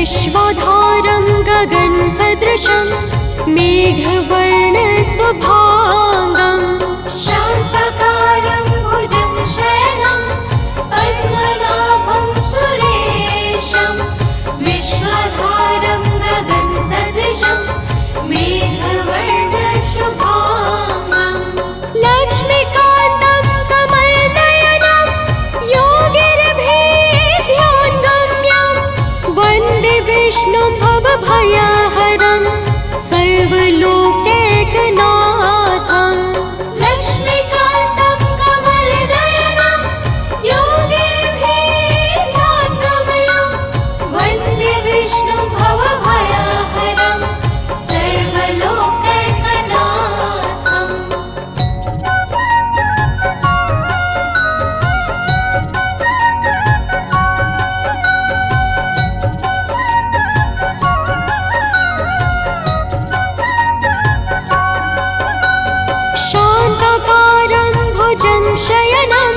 विश्वाधारं गगनसदृशं मेघवर्णशुभांगं शान्ताकारं भुजगशयनं पद्मनाभं सुरेशं विश्वाधारं गगनसदृशं मेघवर्णशुभांगं लक्ष्मीकान्तं कमलनयनं योगिभिर्ध्यानगम्यं वन्दे विष्णुं भवभयहरं सर्वलोकैकनाथं लक्ष्मीकान्तं कमलनयनं योगिभिर्ध्यानगम्यं वन्दे विष्णुं भवभयहरं सर्वलोकैकनाथम्। शान्ताकारं भुजगशयनं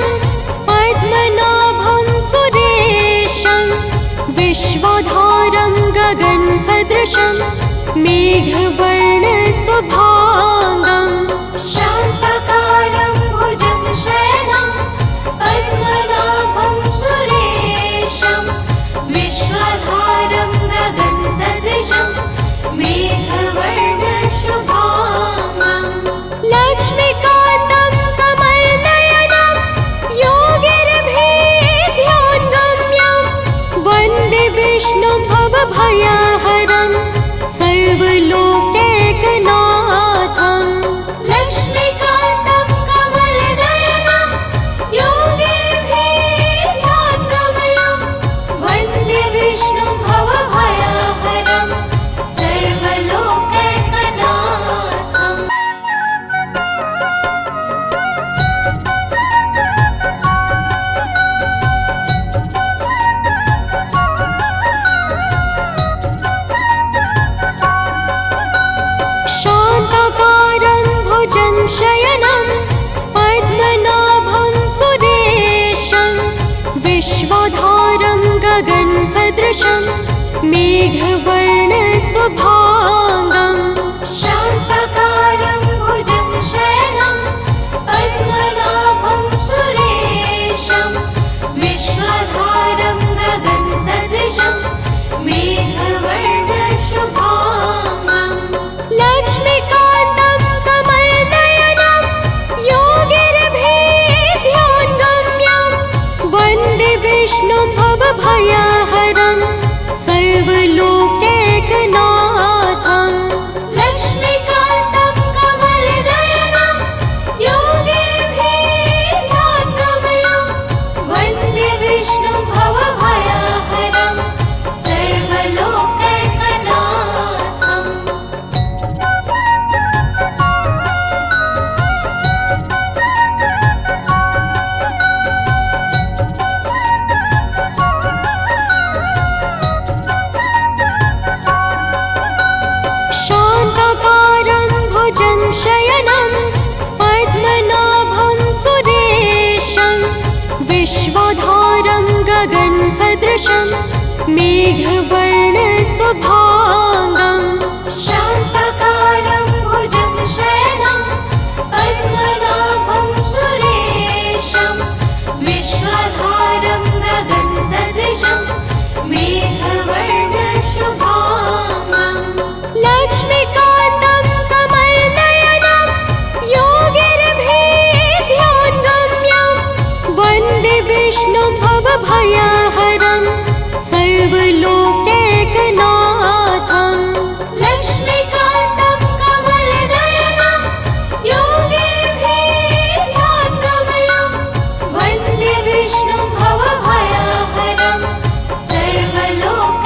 पद्मनाभं सुरेशं विश्वाधारं गगनसदृशं मेघवर्णशुभांगं शान्ताकारं भुजगशयनं पद्मनाभं सुरेशं विश्वाधारं गगनसदृशं मेघवर्णशुभांगं लक्ष्मीकान्तं कमलनयनं योगिभिर्ध्यानगम्यं वन्दे विष्णुं भवभयहरं सर्वलोकैकनाथं लक्ष्मीकान्तं कमलनयनं योगिभिर्ध्यानगम्यं वन्दे विष्णुं भवभयहरं सर्वलोकैकनाथम्। शान्ताकारं भुजगशयनं पद्मनाभं सुरेशं विश्वाधारं गगनसदृशं मेघवर्णशुभांगं शान्ताकारं भुजगशयनं पद्मनाभं सुरेशं विश्वाधारं गगनसदृशं मेघवर्णशुभांगं लक्ष्मीकान्तं कमलनयनं योगिभिर्ध्यानगम्यं वन्दे विष्णुं भवभयहरं सर्वलोकैकनाथं लक्ष्मीकान्तं कमलनयनं योगिभिर्ध्यानगम्यं वन्दे विष्णुं भवभयहरं सर्वलोकैकनाथम्। शान्ताकारं भुजगशयनं पद्मनाभं सुरेशं विश्वाधारं गगनसदृशं मेघवर्णशुभांगं शान्ताकारं भुजगशयनं पद्मनाभं सुरेशं विश्वाधारं गगनसदृशं मेघवर्णशुभांगं लक्ष्मीकान्तं कमलनयनं योगिभिर्ध्यानगम्यं वन्दे विष्णुं भवभयहरं सर्वलोकैकनाथं लक्ष्मीकान्तं कमलनयनं योगिभिर्ध्यानगम्यं वन्दे विष्णुं भवभयहरं सर्वलोकैकनाथम्।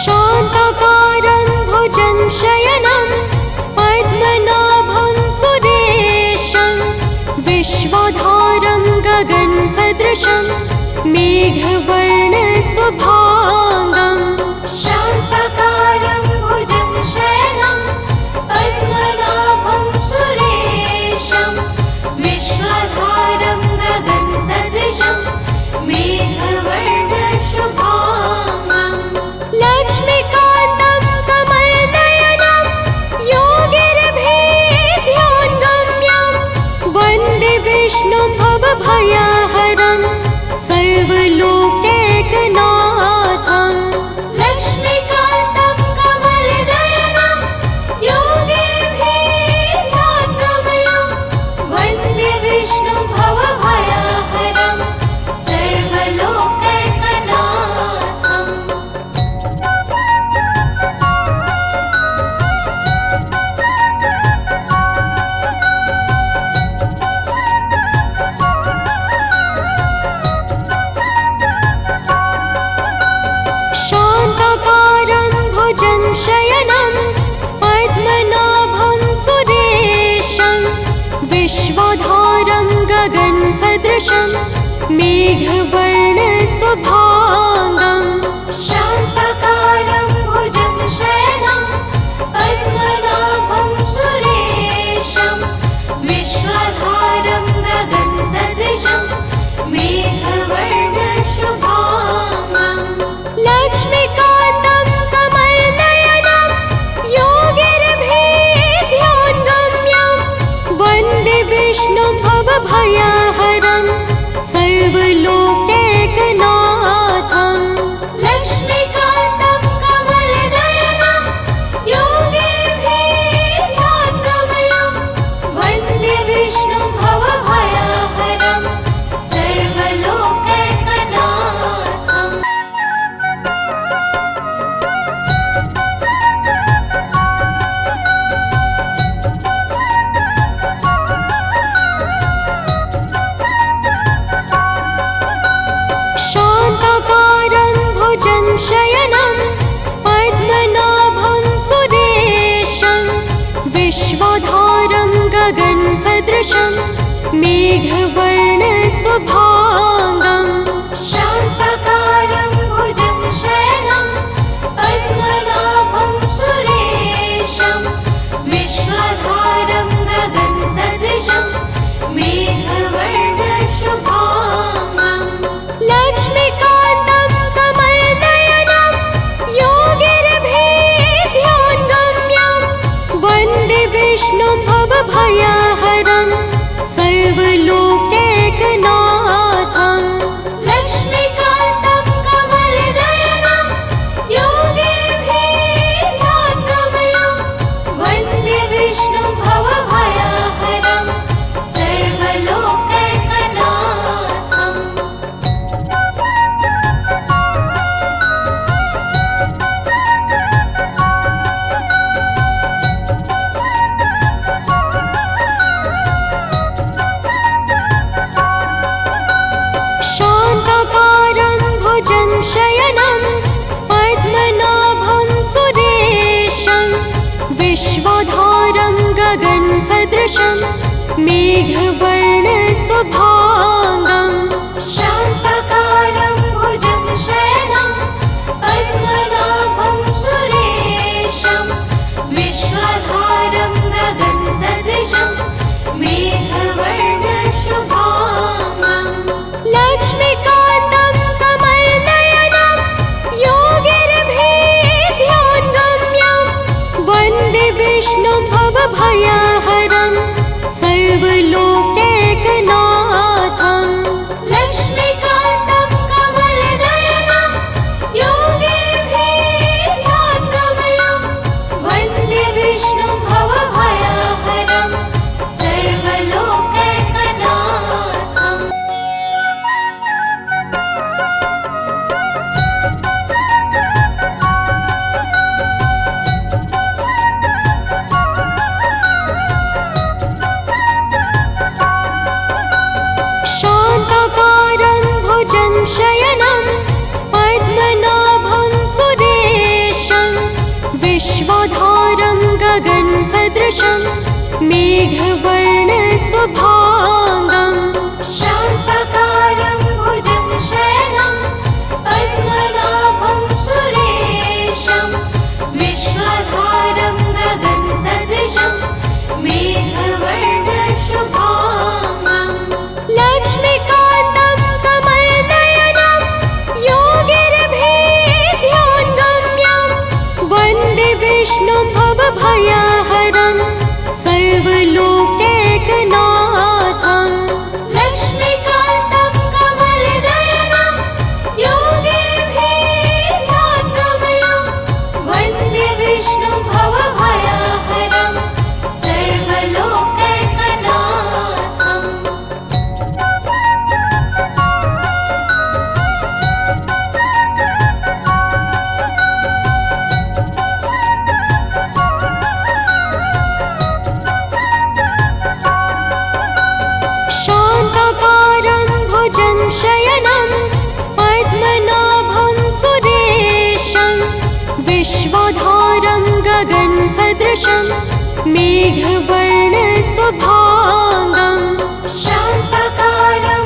शान्ताकारं भुजगशयनं पद्मनाभं सुरेशं विश्वाधारं गगनसदृशं मेघवर्णशुभांगं सदृशं मेघवर्णशुभाङ्गं शान्तकारं भुजगशयनं पद्मनाभं सुरेशं विश्वधारं गगनसदृशं मेघवर्णशुभाङ्गं लक्ष्मीकान्तं कमलनयनं योगिभिर्ध्यानगम्यं वन्दे विष्णुं भवभयहरं सर्वलोकैकनाथं लक्ष्मीकान्तं कमलनयनं योगिभिर्ध्यानगम्यं वन्दे विष्णुं भवभयहरं सर्वलोकैकनाथम् शान्तकारं भुजगशयनं पद्मनाभं सुरेशं विश्वधारं गगनसदृशं मेघवर्णशुभाङ्गं शान्तकारं भुजगशयनं पद्मनाभं सुरेशं विश्वधारं गगनसदृशं मेघवर्णशुभाङ्गं लक्ष्मीकान्तं कमलनयनं योगिभिर्ध्यानगम्यं वन्दे विष्णुं भवभयहरं सर्वलोकैकनाथं लक्ष्मीकान्तं कमलनयनं योगिभिर्ध्यानगम्यं वन्दे विष्णुं भवभयहरं सर्वलोकैकनाथम् शान्तकारं भुजगशयनं पद्मनाभं सुरेशं विश्वधारं गगनसदृशं मेघवर्णशुभाङ्गं शान्तकारं भुजगशयनं पद्मनाभं सुरेशं विश्वधारं गगनसदृशं मेघवर्णशुभाङ्गं लक्ष्मीकान्तं कमलनयनं योगिभिर्ध्यानगम्यं वन्दे विष्णुं भवभयहरं सर्वलोकैकनाथं लक्ष्मीकान्तं कमलनयनं योगिभिर्ध्यानगम्यं वन्दे विष्णुं भवभयहरं सर्वलोकैकनाथम् शान्तकारं भुजगशयनं पद्मनाभं सुरेशं विश्वधारं गगनसदृशं मेघवर्णशुभाङ्गं शान्तकारं भुजगशयनं पद्मनाभं सुरेशं विश्वधारं गगनसदृशं मेघवर्णशुभाङ्गं लक्ष्मीकान्तं कमलनयनं योगिभिर्ध्यानगम्यं वन्दे विष्णुं भवभयहरं सर्वलोकैकनाथं लक्ष्मीकान्तं कमलनयनं योगिभिर्ध्यानगम्यं वन्दे विष्णुं भवभयहरं सर्वलोकैकनाथम् शान्तकारं भुजगशयनं पद्मनाभं सुरेशं विश्वधारं गगनसदृशं मेघवर्णशुभाङ्गं शान्तकारं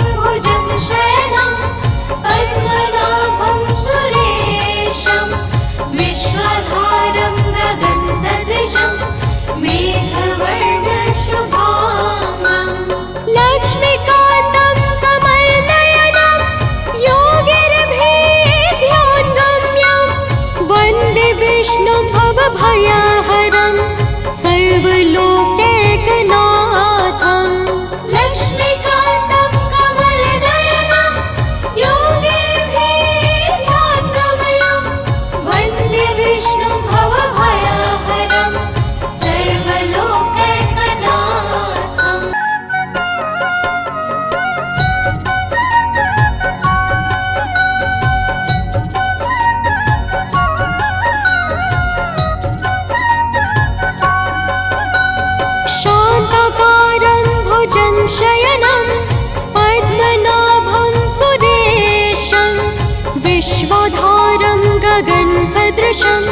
गगनसदृशं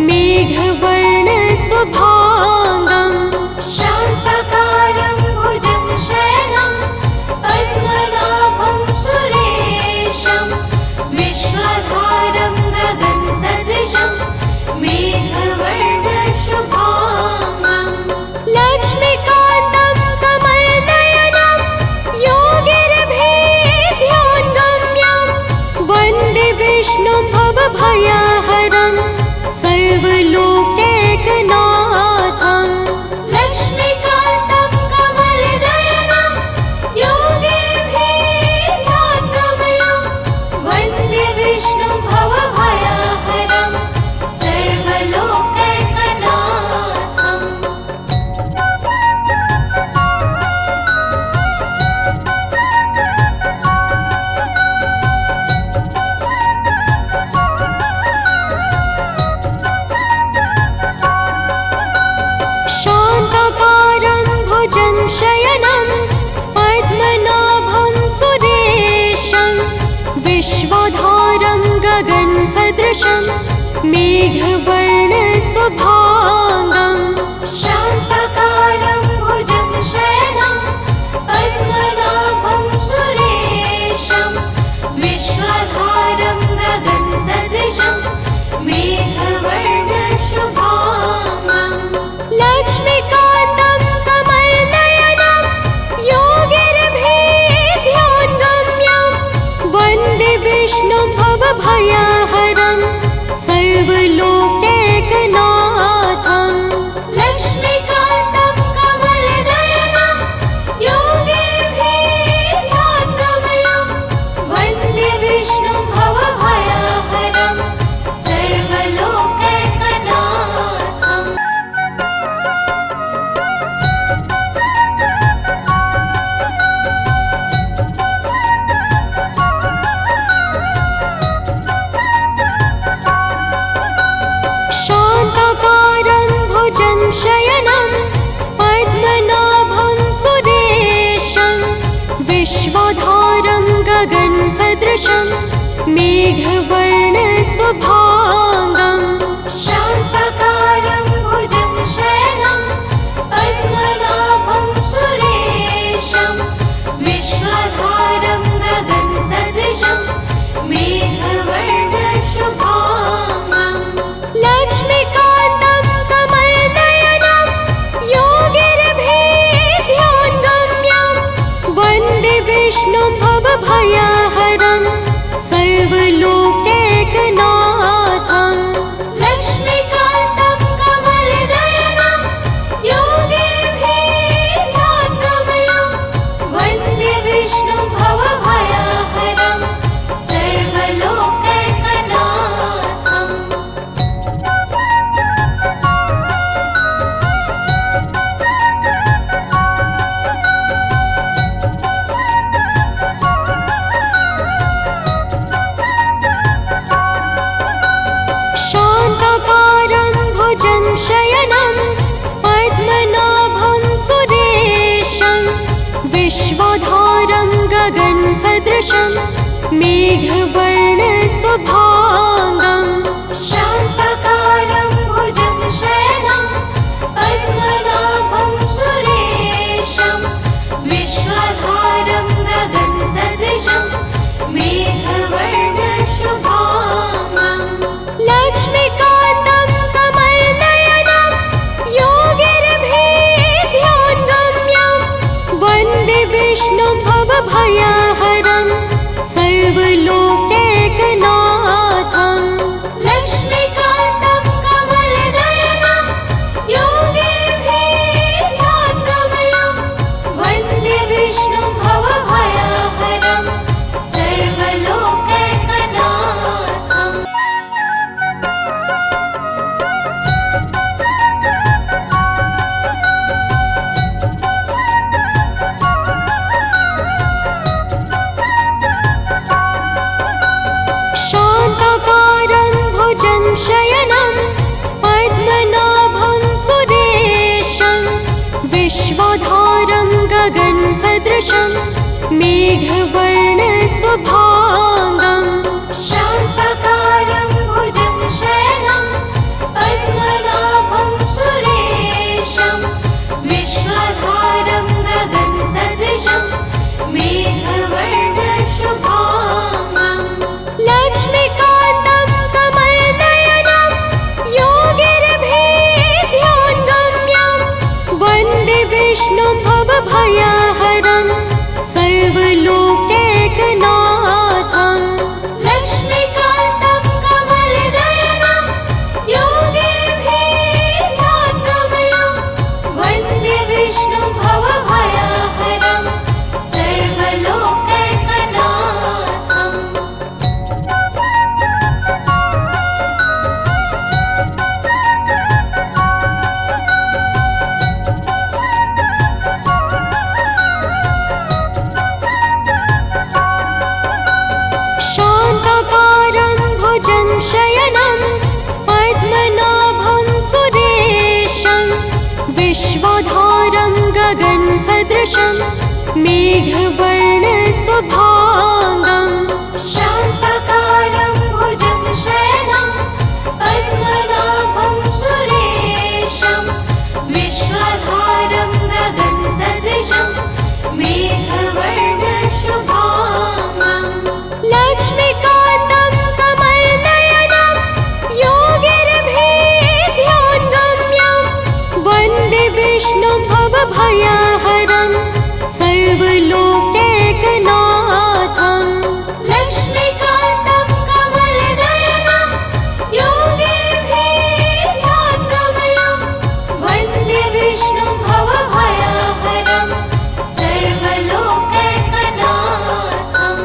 मेघवर्णशुभाङ्गं शान्ताकारं भुजगशयनं पद्मनाभं सुरेशं विश्वधारं गगनसदृशं मेघवर्णशुभाङ्गं लक्ष्मीकान्तं कमलनयनं योगिभिर्ध्यानगम्यं वन्दे विष्णुं भवभयहरं सर्वलोकैकनाथं लक्ष्मीकान्तं कमलनयनं योगिभिर्ध्यानगम्यं वन्दे विष्णुं भवभयहरं सर्वलोकैकनाथम् शान्ताकारं भुजगशयनं पद्मनाभं सुरेशं विश्वधारं गगनसदृशं मेघवर्णशुभाङ्गं शान्ताकारं भुजगशयनं पद्मनाभं सुरेशं विश्वधारं गगनसदृशं मेघवर्णशुभाङ्गं लक्ष्मीकान्तं कमलनयनं योगिभिर्ध्यानगम्यं वन्दे विष्णुं भवभयहरं सर्वलोकैकनाथं लक्ष्मीकान्तं कमलनयनं योगिभिर्ध्यानगम्यं वन्दे विष्णुं भवभयहरं सर्वलोकैकनाथम् शान्ताकारं भुजगशयनं पद्मनाभं सुरेशं विश्वधारं गगनसदृशं मेघवर्णशुभाङ्गं शान्ताकारं भुजगशयनं पद्मनाभं सुरेशं विश्वधारं गगनसदृशं मेघवर्णशुभाङ्गं लक्ष्मीकान्तं कमलनयनं योगिभिर्ध्यानगम्यं वन्दे विष्णुं भवभयहरं सर्वलोकैकनाथं लक्ष्मीकान्तं कमलनयनं योगिभिर्ध्यानगम्यं वन्दे विष्णुं भवभयहरं सर्वलोकैकनाथम् शान्ताकारं भुजगशयनं पद्मनाभं सुरेशं विश्वधारं गगनसदृशं मेघवर्णशुभाङ्गं शान्ताकारं भुजगशयनं पद्मनाभं सुरेशं विश्वधारं गगनसदृशं मेघवर्णशुभाङ्गं लक्ष्मीकान्तं कमलनयनं योगिभिर्ध्यानगम्यं वन्दे विष्णुं भवभयहरं सर्वलोकैकनाथं लक्ष्मीकान्तं कमलनयनं योगिभिर्ध्यानगम्यं वन्दे विष्णुं भवभयहरं सर्वलोकैकनाथम् शान्ताकारं भुजगशयनं पद्मनाभं सुरेशं विश्वधारं गगनसदृशं मेघवर्णशुभाङ्गं शान्ताकारं भुजगशयनं शयनं पद्मनाभं सुरेशं विश्वधारं गगनसदृशं मेघवर्णशुभाङ्गं